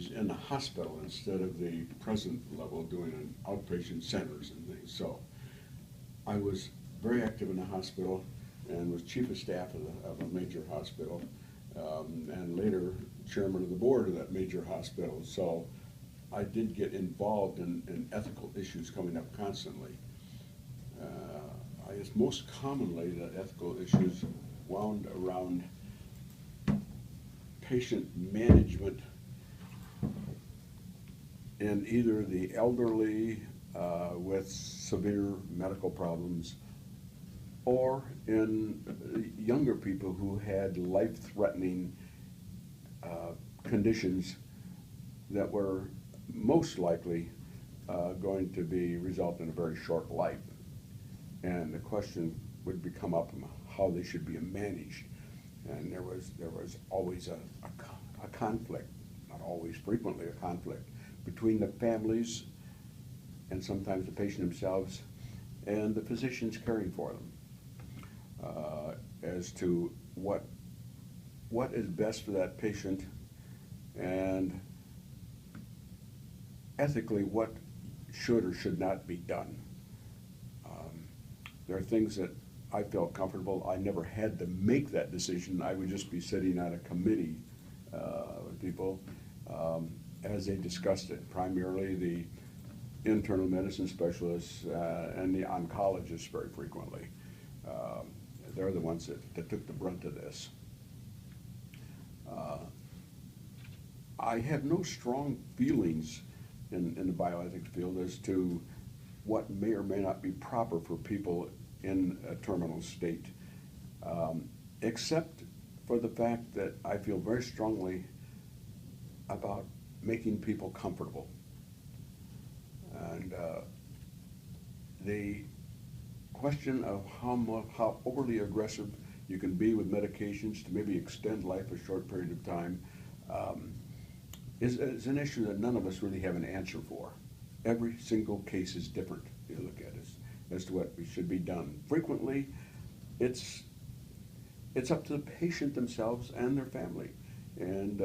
therapies in the hospital instead of the present level doing in outpatient centers and things. So I was very active in the hospital and was chief of staff of a major hospital, and later chairman of the board of that major hospital. So I did get involved in ethical issues coming up constantly. I guess most commonly the ethical issues wound around patient management in either the elderly with severe medical problems or in younger people who had life-threatening conditions that were most likely going to be result in a very short life. And the question would become up how they should be managed. And there was always a conflict, not always, frequently a conflict, between the families and sometimes the patient themselves and the physicians caring for them as to what is best for that patient and ethically what should or should not be done. There are things that I felt comfortable. I never had to make that decision. I would just be sitting on a committee with people as they discussed it, primarily the internal medicine specialists and the oncologists very frequently. They're the ones that took the brunt of this. I have no strong feelings in the bioethics field as to what may or may not be proper for people in a terminal state, except for the fact that I feel very strongly about making people comfortable. And the question of how overly aggressive you can be with medications to maybe extend life a short period of time is an issue that none of us really have an answer for. Every single case is different, if you look at it, as to what should be done. Frequently, it's up to the patient themselves and their family. And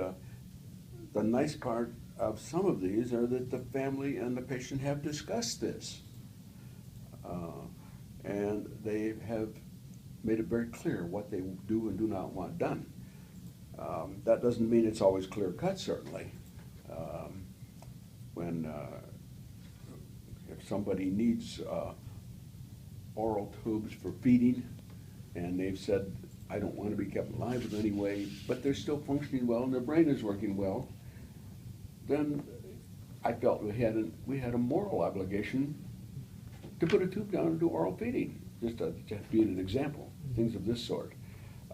the nice part of some of these are that the family and the patient have discussed this. And they have made it very clear what they do and do not want done. That doesn't mean it's always clear cut, certainly. If somebody needs oral tubes for feeding, and they've said, I don't want to be kept alive in any way, but they're still functioning well and their brain is working well, then I felt we had a moral obligation to put a tube down and do oral feeding, just to be an example, things of this sort.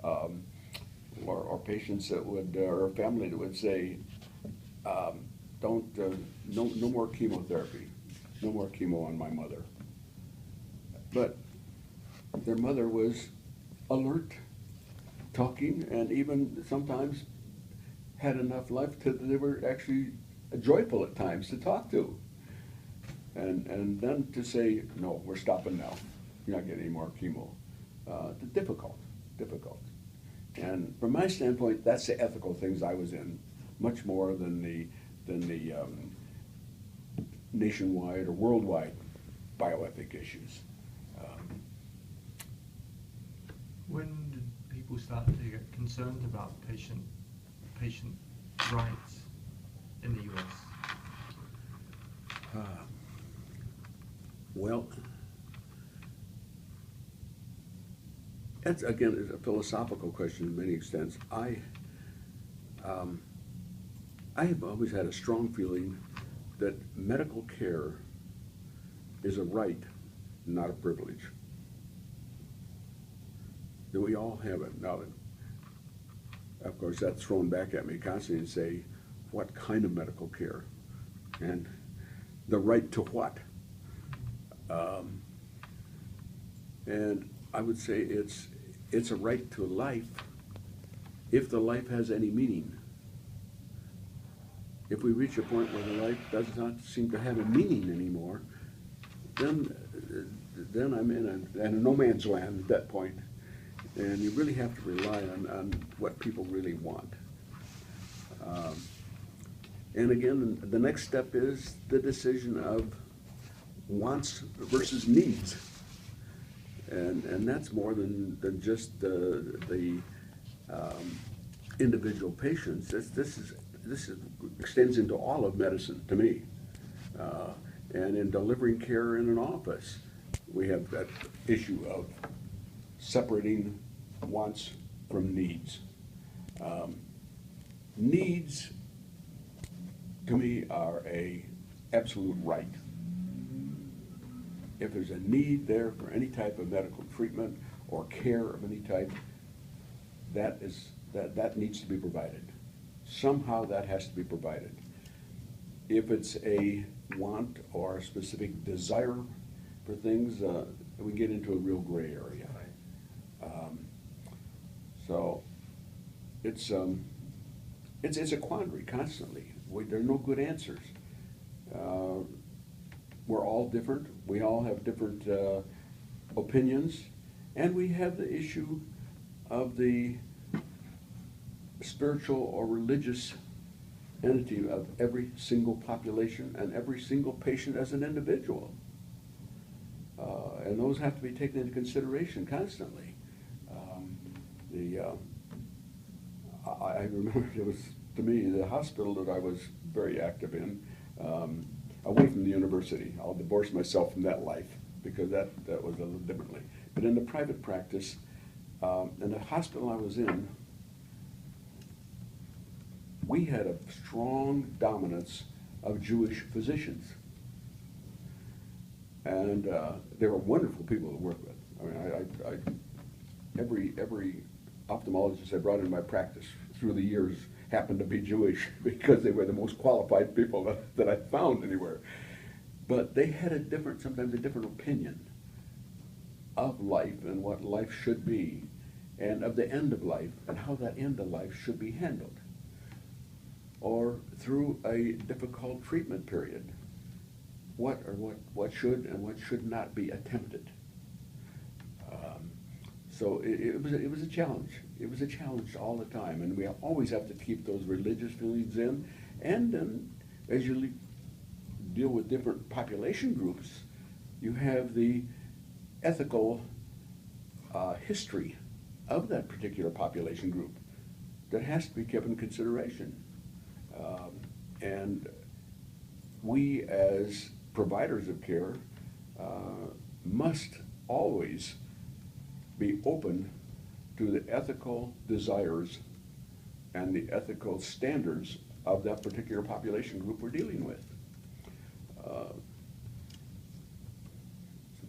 Or patients that would, or a family that would say, no more chemotherapy, no more chemo on my mother. But their mother was alert, talking, and even sometimes had enough life that they were actually joyful at times to talk to. And then to say, no, we're stopping now. You're not getting any more chemo. Difficult. And from my standpoint, that's the ethical things I was in, much more than the nationwide or worldwide bioethic issues. When did people start to get concerned about patient rights in the U.S.? Well, that's again is a philosophical question in many extents. I have always had a strong feeling that medical care is a right, not a privilege. That we all have it. Now, of course, that's thrown back at me constantly and say, what kind of medical care? And the right to what? And I would say it's a right to life if the life has any meaning. If we reach a point where the life does not seem to have a meaning anymore, then I'm in a no man's land at that point. And you really have to rely on what people really want. And again, the next step is the decision of wants versus needs. And that's more than just the individual patients. This extends into all of medicine to me. And in delivering care in an office, we have that issue of separating wants from needs. Needs, to me, are a absolute right. If there's a need there for any type of medical treatment or care of any type, that needs to be provided. Somehow that has to be provided. If it's a want or a specific desire for things, we get into a real gray area. So it's a quandary constantly. There are no good answers. We're all different. We all have different opinions, and we have the issue of the spiritual or religious entity of every single population and every single patient as an individual. And those have to be taken into consideration constantly. I remember it was, to me, the hospital that I was very active in, away from the university. I'll divorce myself from that life because that was a little differently. But in the private practice, in the hospital I was in, we had a strong dominance of Jewish physicians. And they were wonderful people to work with. I mean, every ophthalmologist I brought into my practice through the years happened to be Jewish because they were the most qualified people that I found anywhere. But they had sometimes a different opinion of life and what life should be, and of the end of life and how that end of life should be handled, or through a difficult treatment period. What should and what should not be attempted. So it was a challenge. It was a challenge all the time, and we always have to keep those religious feelings in. And as you deal with different population groups, you have the ethical history of that particular population group that has to be kept in consideration. And we, as providers of care, must always be open to the ethical desires and the ethical standards of that particular population group we're dealing with.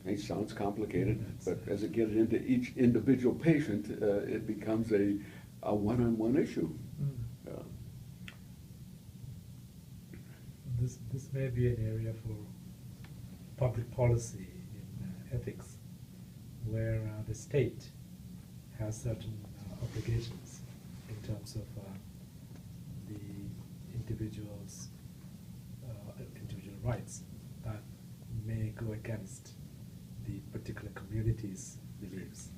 It sounds complicated, but as it gets into each individual patient, it becomes a one-on-one issue. This may be an area for public policy in ethics, where the state has certain obligations in terms of the individual's individual rights that may go against the particular community's beliefs.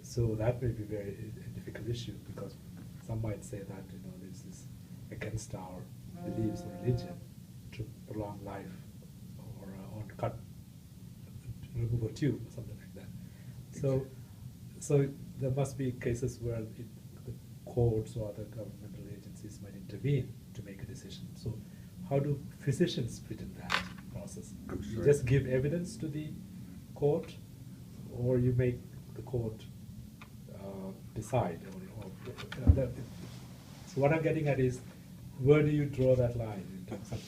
So that may be a difficult issue, because some might say that this is against our beliefs or religion to prolong life or cut, remove a tube or something like that. So there must be cases where the courts or other governmental agencies might intervene to make a decision. So how do physicians fit in that process? You just give evidence to the court, or you make the court decide? So what I'm getting at is, where do you draw that line in terms of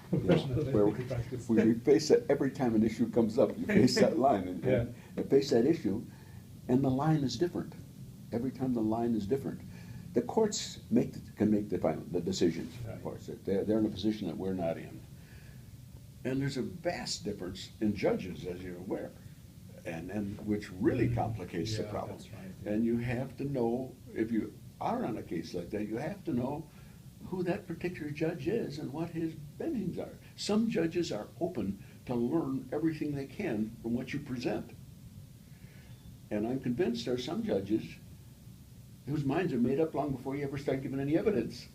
professional ethical practice? We face it every time an issue comes up. You face that line, and you face that issue, and the line is different. Every time the line is different. The courts can make the decisions, of course. They're in a position that we're not in. And there's a vast difference in judges, as you're aware, and which really complicates the problem. That's right. And you have to know, if you are on a case like that, you have to know who that particular judge is and what his bendings are. Some judges are open to learn everything they can from what you present. And I'm convinced there are some judges whose minds are made up long before you ever start giving any evidence.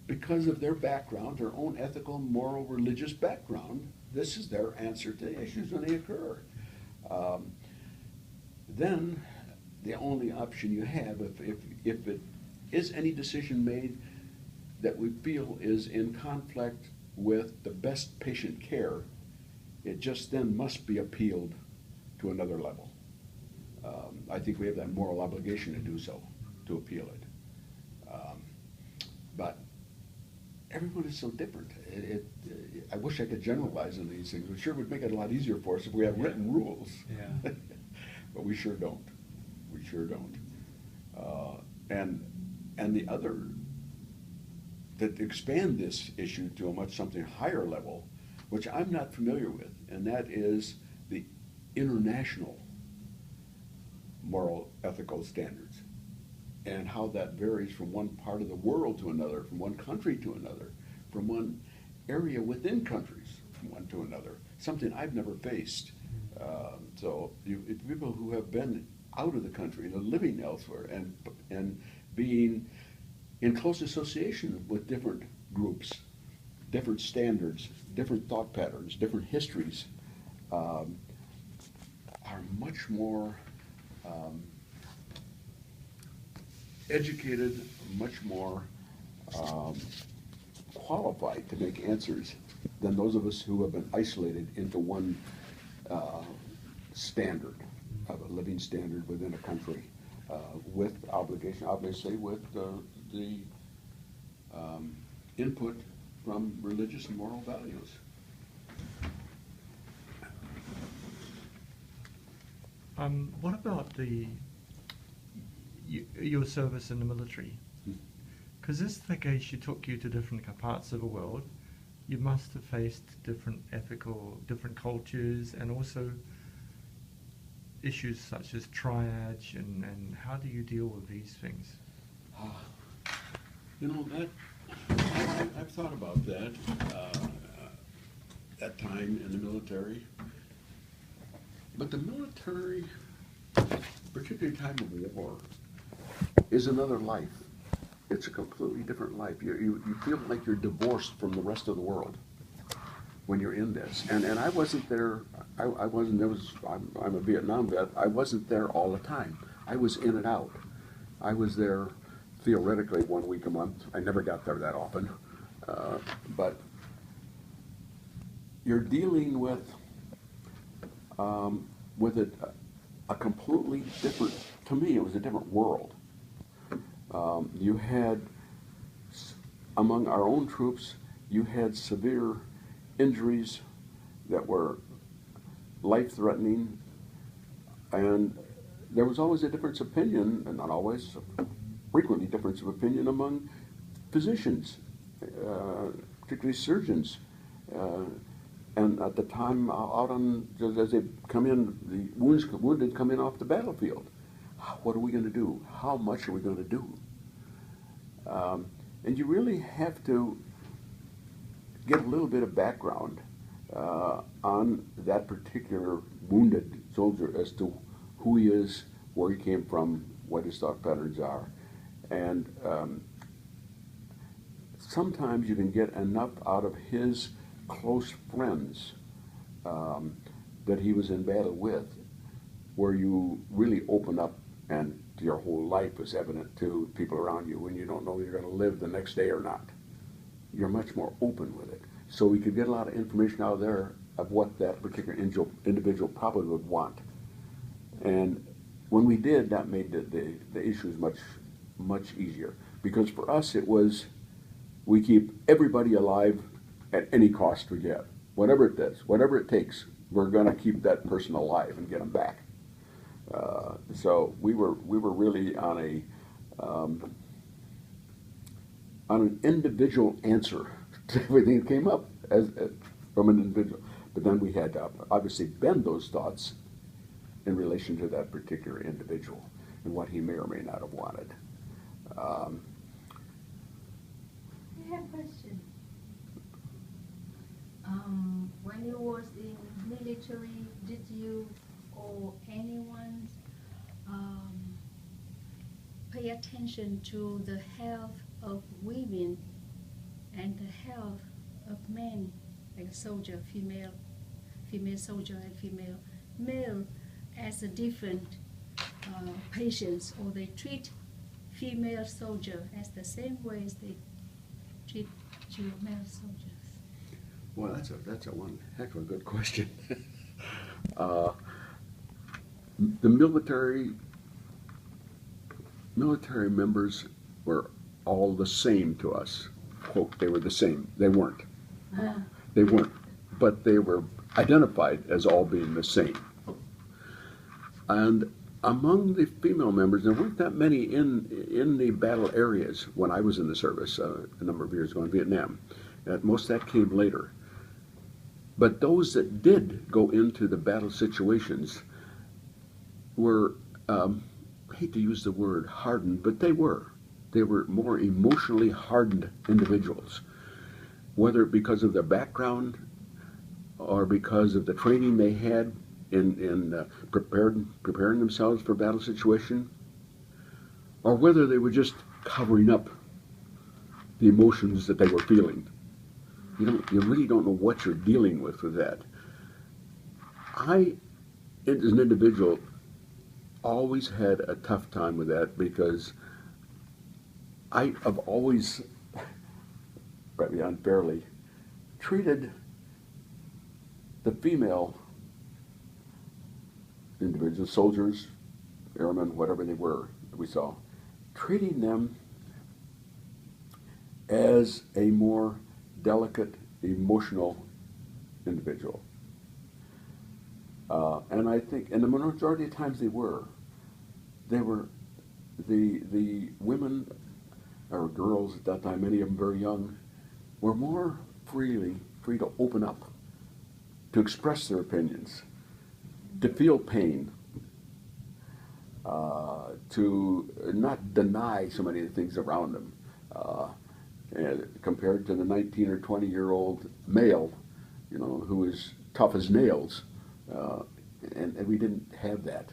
because of their background, their own ethical, moral, religious background, this is their answer to issues when they occur. Then the only option you have, if it is any decision made that we feel is in conflict with the best patient care, it just then must be appealed to another level. I think we have that moral obligation to do so, to appeal it. But everyone is so different. I wish I could generalize on these things. It sure would make it a lot easier for us if we had written rules. Yeah. But we sure don't. We sure don't. And the other, that expand this issue to a much something higher level, which I'm not familiar with, and that is the international moral ethical standards, and how that varies from one part of the world to another, from one country to another, from one area within countries from one to another, something I've never faced. So people who have been out of the country and are living elsewhere and being in close association with different groups, different standards, different thought patterns, different histories, are much more educated, much more qualified to make answers than those of us who have been isolated into one standard, of a living standard within a country, with obligation, obviously, with the input from religious and moral values. What about your service in the military? Because this case took you to different parts of the world. You must have faced different different cultures, and also issues such as triage, and how do you deal with these things? You know, that I've thought about that, that time in the military. But the military, particularly time of war, is another life. It's a completely different life. You feel like you're divorced from the rest of the world when you're in this. And I wasn't there. I'm a Vietnam vet. I wasn't there all the time. I was in and out. I was there theoretically 1 week a month. I never got there that often. But you're dealing with a completely different, to me, it was a different world. You had, among our own troops, you had severe injuries that were life-threatening, and there was always a difference of opinion, and not always, frequently difference of opinion among physicians, particularly surgeons. And at the time, out on, as they come in, the wounded come in off the battlefield. What are we going to do? How much are we going to do? And you really have to get a little bit of background on that particular wounded soldier as to who he is, where he came from, what his thought patterns are. And sometimes you can get enough out of his close friends that he was in battle with, where you really open up and your whole life is evident to people around you when you don't know you're going to live the next day or not. You're much more open with it. So we could get a lot of information out of there of what that particular individual probably would want. And when we did, that made the issues much easier. Because for us it was, we keep everybody alive at any cost we get. Whatever it does, whatever it takes, we're going to keep that person alive and get them back. So we were really on an individual answer to everything that came up as from an individual. But then we had to obviously bend those thoughts in relation to that particular individual and what he may or may not have wanted. I have a question. When you was in military, did you or anyone pay attention to the health of women and the health of men, like a soldier, female soldier and female male, as a different patients, or they treat female soldier as the same way as they treat male soldiers? Well, that's a one heck of a good question. The military members were all the same to us. Quote, they were the same. They weren't. They weren't. But they were identified as all being the same. And among the female members, there weren't that many in the battle areas when I was in the service a number of years ago in Vietnam. Most of that came later. But those that did go into the battle situations were, I hate to use the word hardened, but they were. They were more emotionally hardened individuals, whether because of their background or because of the training they had in preparing themselves for battle situation, or whether they were just covering up the emotions that they were feeling. You really don't know what you're dealing with that. I, as an individual, always had a tough time with that because I have always, probably unfairly, treated the female individuals, soldiers, airmen, whatever they were that we saw, treating them as a more delicate, emotional individual. And I think, and the majority of times they were the women or girls at that time, many of them very young, were more free to open up, to express their opinions, to feel pain, to not deny so many of the things around them. Compared to the 19 or 20-year-old male, who is tough as nails, and we didn't have that.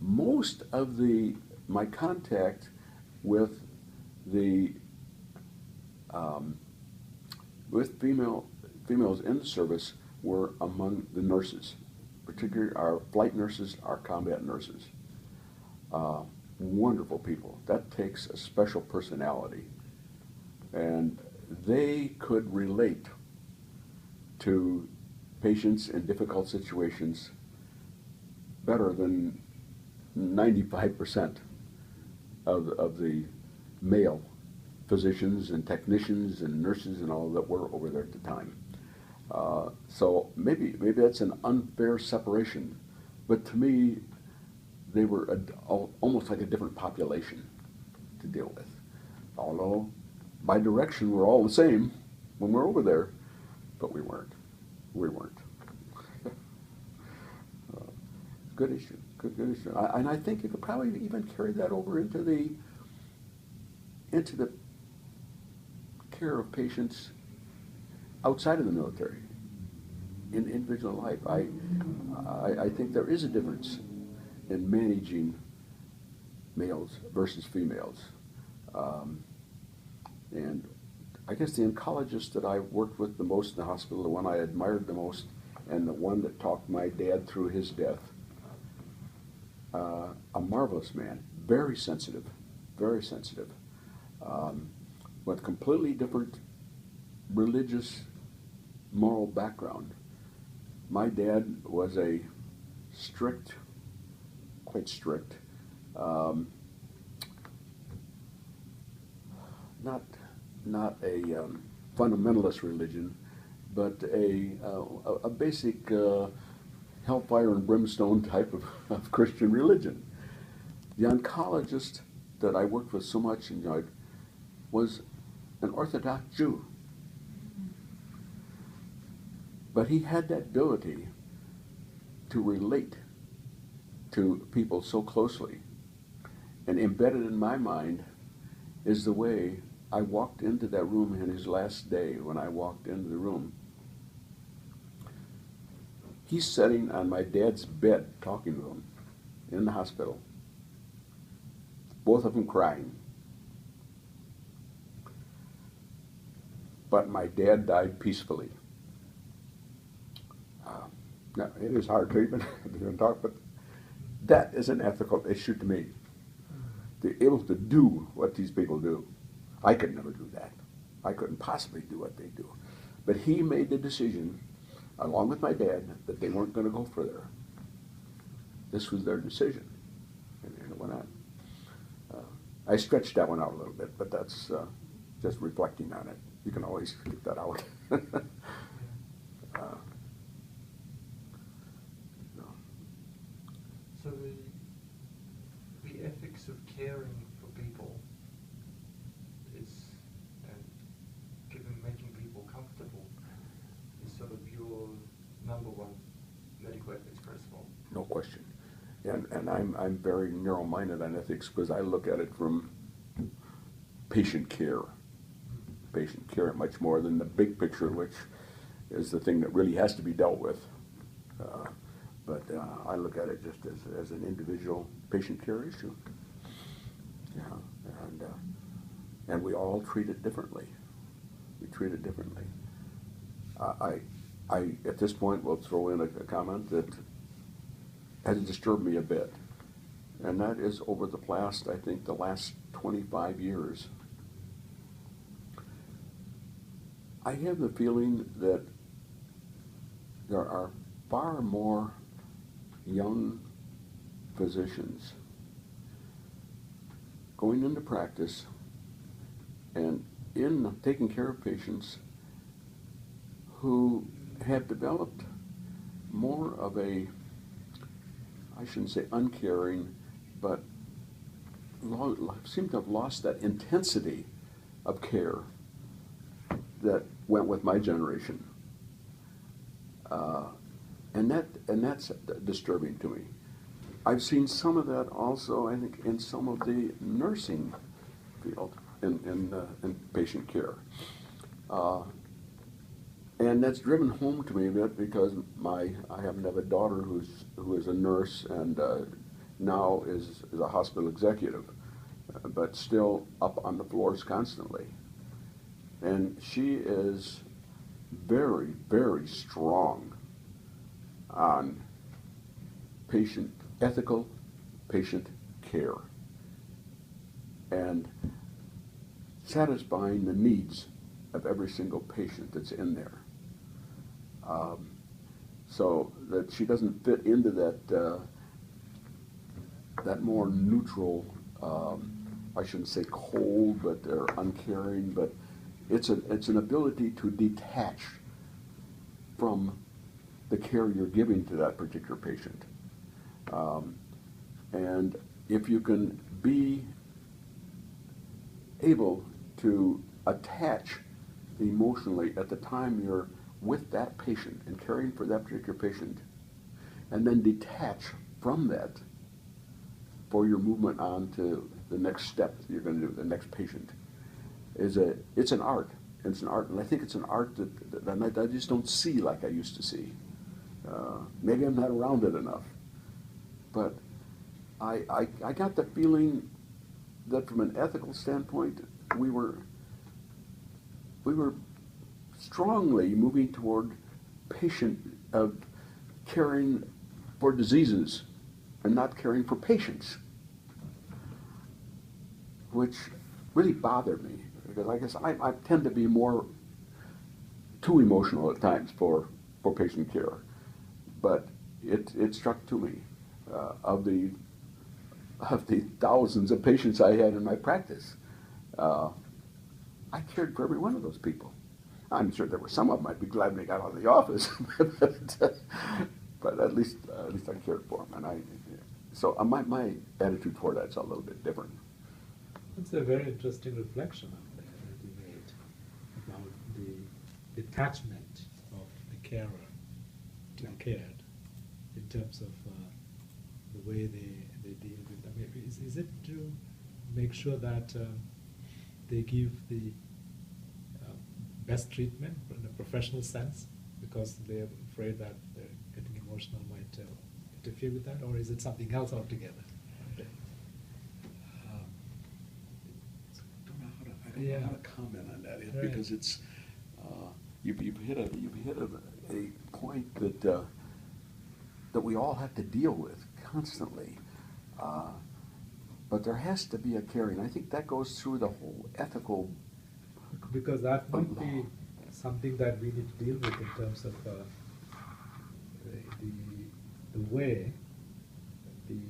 Most of my contact with females in the service were among the nurses, particularly our flight nurses, our combat nurses. Wonderful people. That takes a special personality. And they could relate to patients in difficult situations better than 95% of the male physicians and technicians and nurses and all that were over there at the time. So maybe that's an unfair separation, but to me, they were almost like a different population to deal with. Although, by direction, we're all the same when we're over there, but we weren't. Good issue. Good issue. And I think you could probably even carry that over into the care of patients outside of the military, in individual life. I think there is a difference in managing males versus females. And I guess the oncologist that I worked with the most in the hospital, the one I admired the most, and the one that talked my dad through his death, a marvelous man, very sensitive, with completely different religious, moral background. My dad was a quite strict, not a fundamentalist religion, but a basic hellfire and brimstone type of Christian religion. The oncologist that I worked with so much and enjoyed was an Orthodox Jew. But he had that ability to relate to people so closely. And embedded in my mind is the way I walked into that room in his last day. When I walked into the room, he's sitting on my dad's bed talking to him in the hospital, both of them crying. but my dad died peacefully. Now, it is hard treatment, but that is an ethical issue to me. They're able to do what these people do. I could never do that. I couldn't possibly do what they do. But he made the decision, along with my dad, that they weren't going to go further. This was their decision, and it went on. I stretched that one out a little bit, but that's just reflecting on it. You can always get that out. So the ethics of caring for people is, and making people comfortable is sort of your number one medical ethics principle. No question. And I'm very narrow-minded on ethics because I look at it from patient care. Patient care much more than the big picture, which is the thing that really has to be dealt with. But I look at it just as an individual patient care issue. Yeah, and we all treat it differently. We treat it differently. I at this point will throw in a comment that has disturbed me a bit, and that is over the last, I think, the last 25 years. I have the feeling that there are far more young physicians going into practice and in taking care of patients who have developed more of a, I shouldn't say uncaring, but seem to have lost that intensity of care that went with my generation. And that's disturbing to me. I've seen some of that also, I think, in some of the nursing field, in patient care. And that's driven home to me a bit because I happen to have a daughter who is a nurse and now is a hospital executive, but still up on the floors constantly. And she is very, very strong on ethical patient care and satisfying the needs of every single patient that's in there. So that she doesn't fit into that more neutral, I shouldn't say cold, but or uncaring, but it's an ability to detach from the care you're giving to that particular patient. And if you can be able to attach emotionally at the time you're with that patient and caring for that particular patient, and then detach from that for your movement on to the next step that you're going to do, the next patient, it's an art. It's an art, and I think it's an art that I just don't see like I used to see. Maybe I'm not around it enough, but I got the feeling that from an ethical standpoint, we were strongly moving toward caring for diseases and not caring for patients, which really bothered me because I guess I tend to be too emotional at times for patient care, but it struck to me of the thousands of patients I had in my practice. I cared for every one of those people. I'm sure there were some of them I'd be glad when they got out of the office, but at least I cared for them, and so my attitude toward that's a little bit different. It's a very interesting reflection out there that you made about the detachment of the carer to the cared in terms of the way they deal with them. Is it to make sure that they give the best treatment in a professional sense because they're afraid that they're getting emotional might interfere with that, or is it something else altogether? I don't know how to comment on that because you've hit a point that we all have to deal with constantly. But there has to be a caring. I think that goes through the whole ethical. Because that might be something that we need to deal with in terms of the way the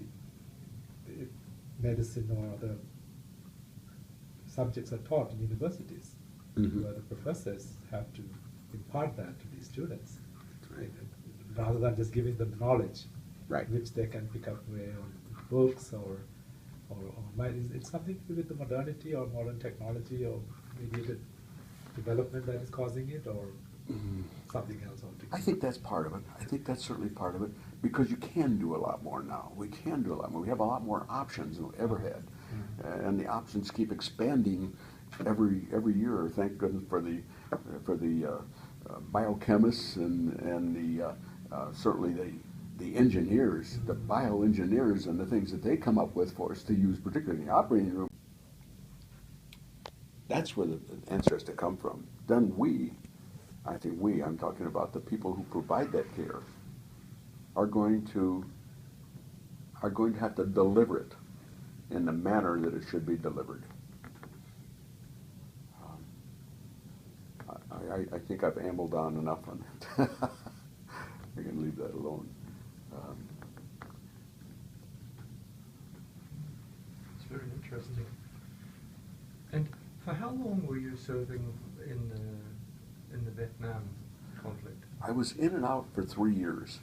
medicine or other subjects are taught in universities, Mhm. where the professors have to impart that to these students, Right. rather than just giving them knowledge, Right. which they can pick up on books or it's something to do with the modernity or modern technology or mediated development that is causing it, or something else altogether. I think that's part of it. I think that's certainly part of it, because you can do a lot more now. We can do a lot more. We have a lot more options than we ever had. And the options keep expanding every year. Thank goodness for the biochemists and the certainly the engineers, the bioengineers, and the things that they come up with for us to use, particularly in the operating room. That's where the answer has to come from. Then I'm talking about the people who provide that care, are going to have to deliver it in the manner that it should be delivered. I think I've ambled on enough on that. I can leave that alone. It's very interesting. And for how long were you serving in the Vietnam conflict? I was in and out for 3 years.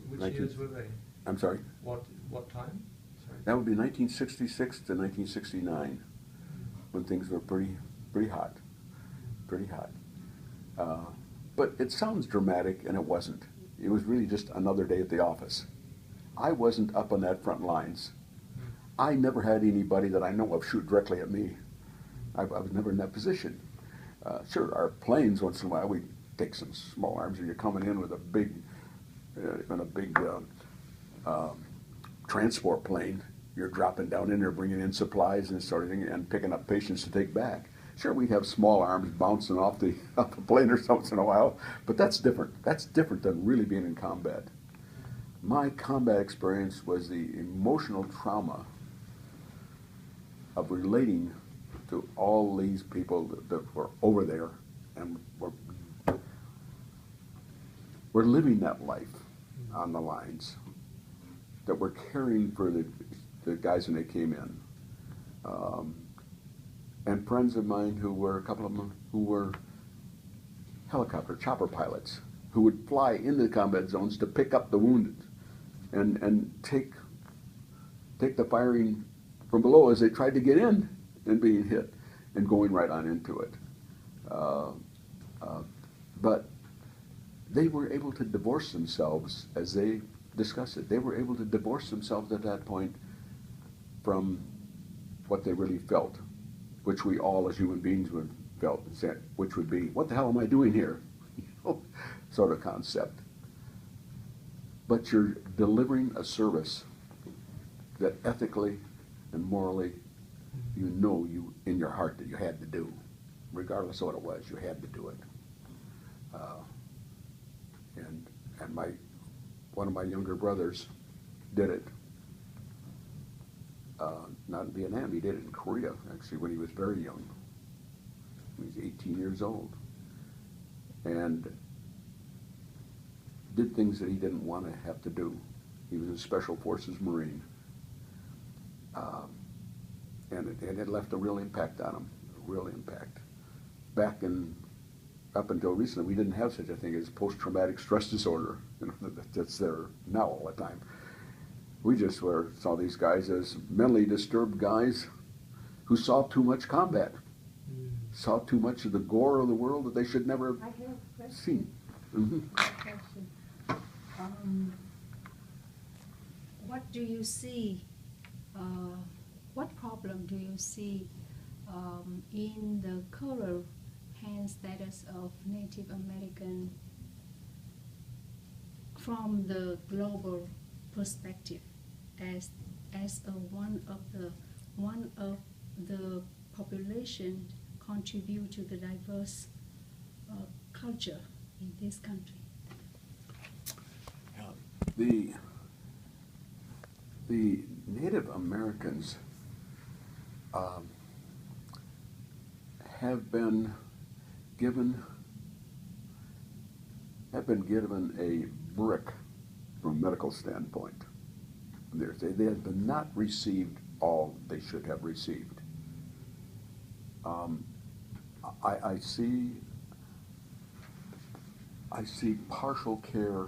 Which years were they? I'm sorry? What time? Sorry. That would be 1966 to 1969, when things were pretty hot. Pretty hot. But it sounds dramatic, and it wasn't. It was really just another day at the office. I wasn't up on that front lines. I never had anybody that I know of shoot directly at me. I was never in that position. Sure, our planes, once in a while, we take some small arms, and you're coming in with a big transport plane. You're dropping down in there, bringing in supplies and sort of thing, and picking up patients to take back. Sure, we'd have small arms bouncing off the plane or something in a while, but that's different. That's different than really being in combat. My combat experience was the emotional trauma of relating to all these people that were over there and were living that life on the lines, that were caring for the guys when they came in. And friends of mine a couple of them who were chopper pilots, who would fly into the combat zones to pick up the wounded and take the firing from below as they tried to get in and being hit and going right on into it. But they were able to divorce themselves, as they discussed it. They were able to divorce themselves at that point from what they really felt, which we all as human beings would felt, which would be, what the hell am I doing here? Sort of concept. But you're delivering a service that ethically and morally, you know in your heart that you had to do. Regardless of what it was, you had to do it. And one of my younger brothers did it. Not in Vietnam, he did it in Korea, actually, when he was very young. He was 18 years old. And did things that he didn't want to have to do. He was a Special Forces Marine. And it left a real impact on him, a real impact. Up until recently, we didn't have such a thing as post-traumatic stress disorder. That's there now all the time. We just saw these guys as mentally disturbed guys who saw too much combat, saw too much of the gore of the world that they should never I have a question. seen. Mm-hmm. Question. What do you see? What problem do you see in the current hand status of Native American from the global perspective, as one of the population contribute to the diverse culture in this country. The Native Americans have been given a brick from a medical standpoint. They have not received all they should have received. I see partial care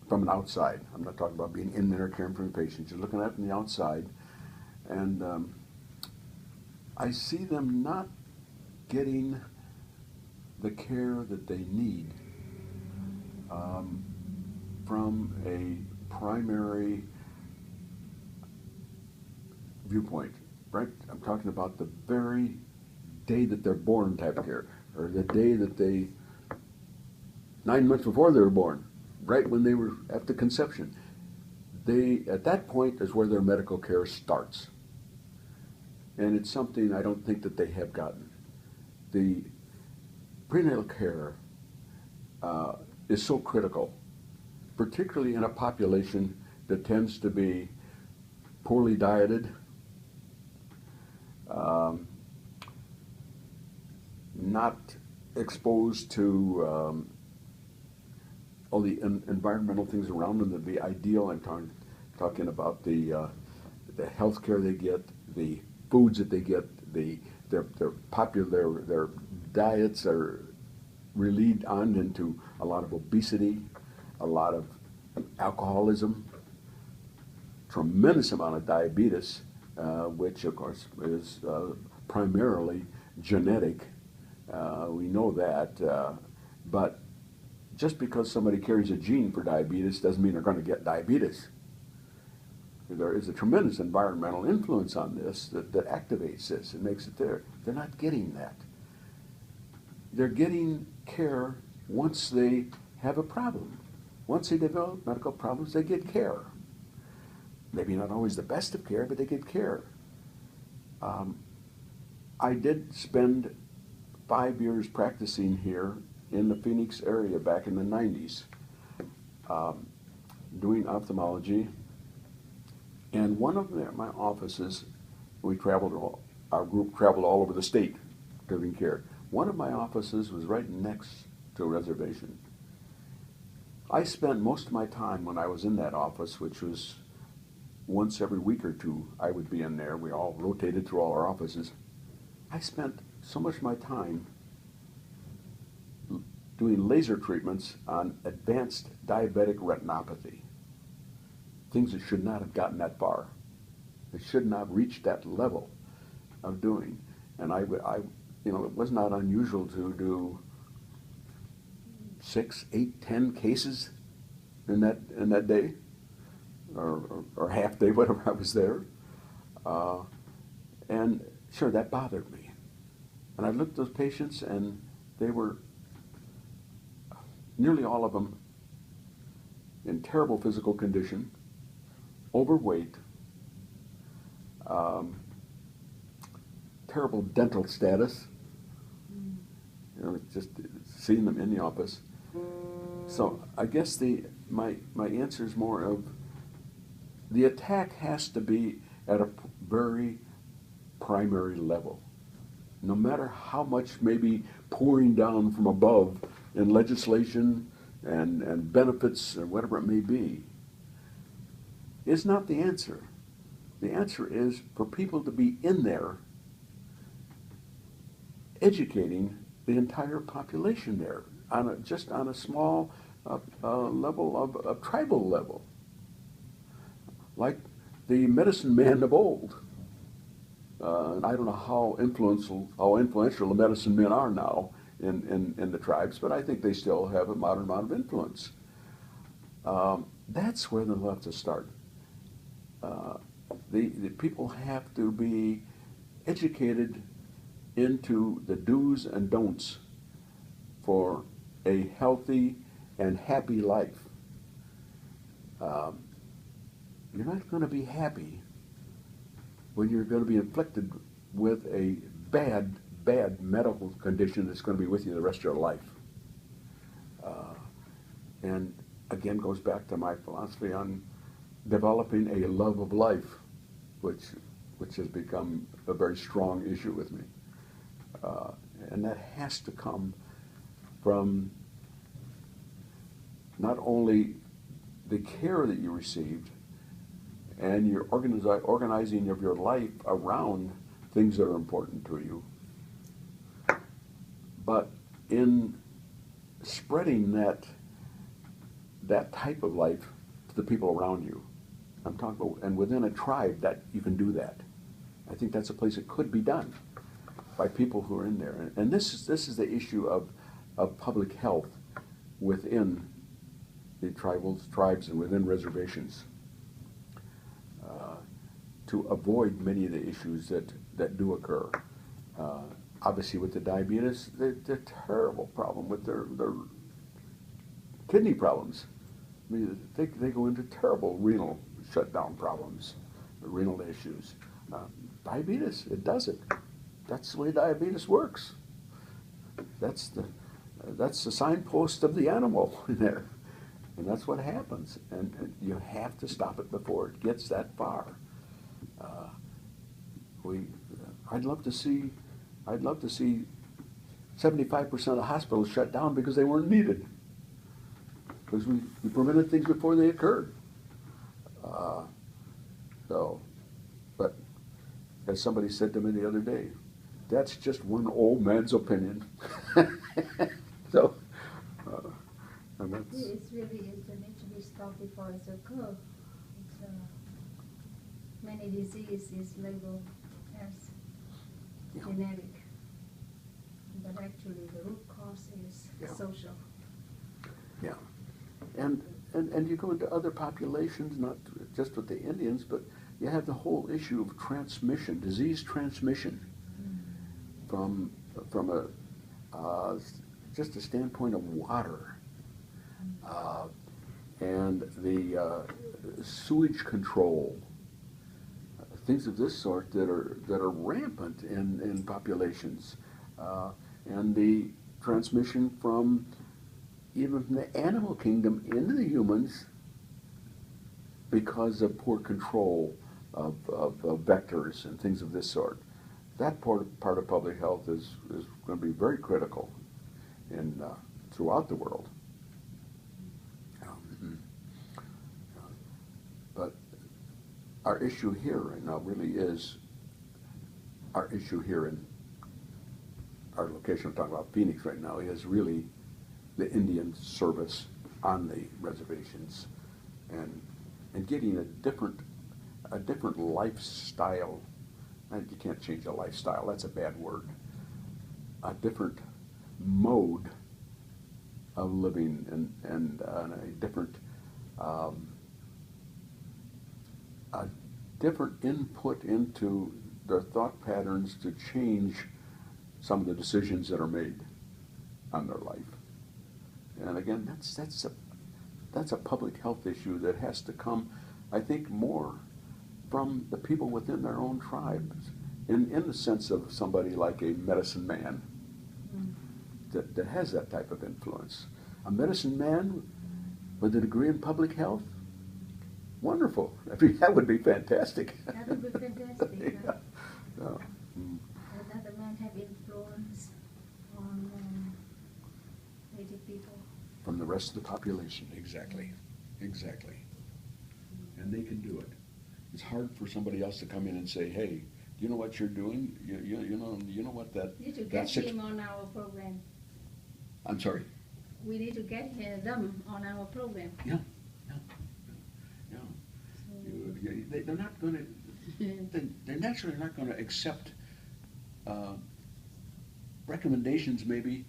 from an outside. I'm not talking about being in there caring for the patients. You're looking at it from the outside, and I see them not getting the care that they need from a primary viewpoint, right? I'm talking about the very day that they're born type of care, or the day that 9 months before they were born, right when they were after conception. At that point is where their medical care starts. And it's something I don't think that they have gotten. The prenatal care is so critical, particularly in a population that tends to be poorly dieted, not exposed to all the environmental things around them that would be ideal. I'm talking about the health care they get, the foods that they get, their diets are relied on into a lot of obesity, a lot of alcoholism, tremendous amount of diabetes, which of course is primarily genetic. We know that, but just because somebody carries a gene for diabetes doesn't mean they're going to get diabetes. There is a tremendous environmental influence on this that activates this and makes it there. They're not getting that. They're getting care once they have a problem. Once they develop medical problems, they get care. Maybe not always the best of care, but they get care. I did spend 5 years practicing here in the Phoenix area back in the 90s, doing ophthalmology. And one of my offices, our group traveled all over the state giving care. One of my offices was right next to a reservation. I spent most of my time when I was in that office, which was once every week or two, I would be in there. We all rotated through all our offices. I spent so much of my time doing laser treatments on advanced diabetic retinopathy. Things that should not have gotten that far. They should not have reached that level of doing. And it was not unusual to do 6, 8, 10 cases in that day, or half day, whatever I was there. And sure, that bothered me. And I looked at those patients, and they were, nearly all of them, in terrible physical condition, overweight, terrible dental status. Just seeing them in the office. So I guess my answer is more of the attack has to be at a very primary level. No matter how much may be pouring down from above in legislation and benefits or whatever it may be, is not the answer. The answer is for people to be in there educating the entire population there, just on a small level of tribal level, like the medicine man of old. And I don't know how influential the medicine men are now in the tribes, but I think they still have a moderate amount of influence. That's where they'll have to start. The people have to be educated into the do's and don'ts for a healthy and happy life. You're not going to be happy when you're going to be inflicted with a bad bad medical condition that's going to be with you the rest of your life. And again, goes back to my philosophy on developing a love of life, which has become a very strong issue with me. And that has to come from not only the care that you received and your organizing of your life around things that are important to you, but in spreading that type of life to the people around you. I'm talking about, and within a tribe that you can do that. I think that's a place it could be done by people who are in there. And this is the issue of public health within the tribes and within reservations, to avoid many of the issues that do occur. Obviously with the diabetes, they're terrible problem with their kidney problems. I mean, they go into terrible renal shutdown problems, renal issues. Diabetes, it does it. That's the way diabetes works. That's the signpost of the animal there. And that's what happens. And you have to stop it before it gets that far. I'd love to see 75% of the hospitals shut down because they weren't needed. Because we prevented things before they occurred. But as somebody said to me the other day, that's just one old man's opinion. So, and that's, It really is the need to be stopped before it's occurred. It's, many diseases is labeled as genetic, but actually the root cause is social. yeah. And you go into other populations, not just with the Indians, but you have the whole issue of transmission, disease transmission, from just a standpoint of water, and the sewage control, things of this sort that are rampant in populations, and the transmission from even from the animal kingdom into the humans because of poor control of vectors and things of this sort. That part of public health is going to be very critical throughout the world. But our issue here right now really is our issue here in our location. I'm talking about Phoenix right now is really the Indian service on the reservations, and getting a different lifestyle. And you can't change a lifestyle, that's a bad word. A different mode of living and a different input into their thought patterns to change some of the decisions that are made on their life. And again, that's a public health issue that has to come, I think, more from the people within their own tribes, in the sense of somebody like a medicine man that has that type of influence. A medicine man with a degree in public health, wonderful. I mean, that would be fantastic. That would be fantastic. Yeah. So, Another man have influence on Native people. from the rest of the population, exactly. And they can do it. It's hard for somebody else to come in and say, "Hey, you know what you're doing? You know what that." We need to get him on our program. I'm sorry. We need to get them on our program. Yeah. They're not going to. They're naturally not going to accept recommendations, maybe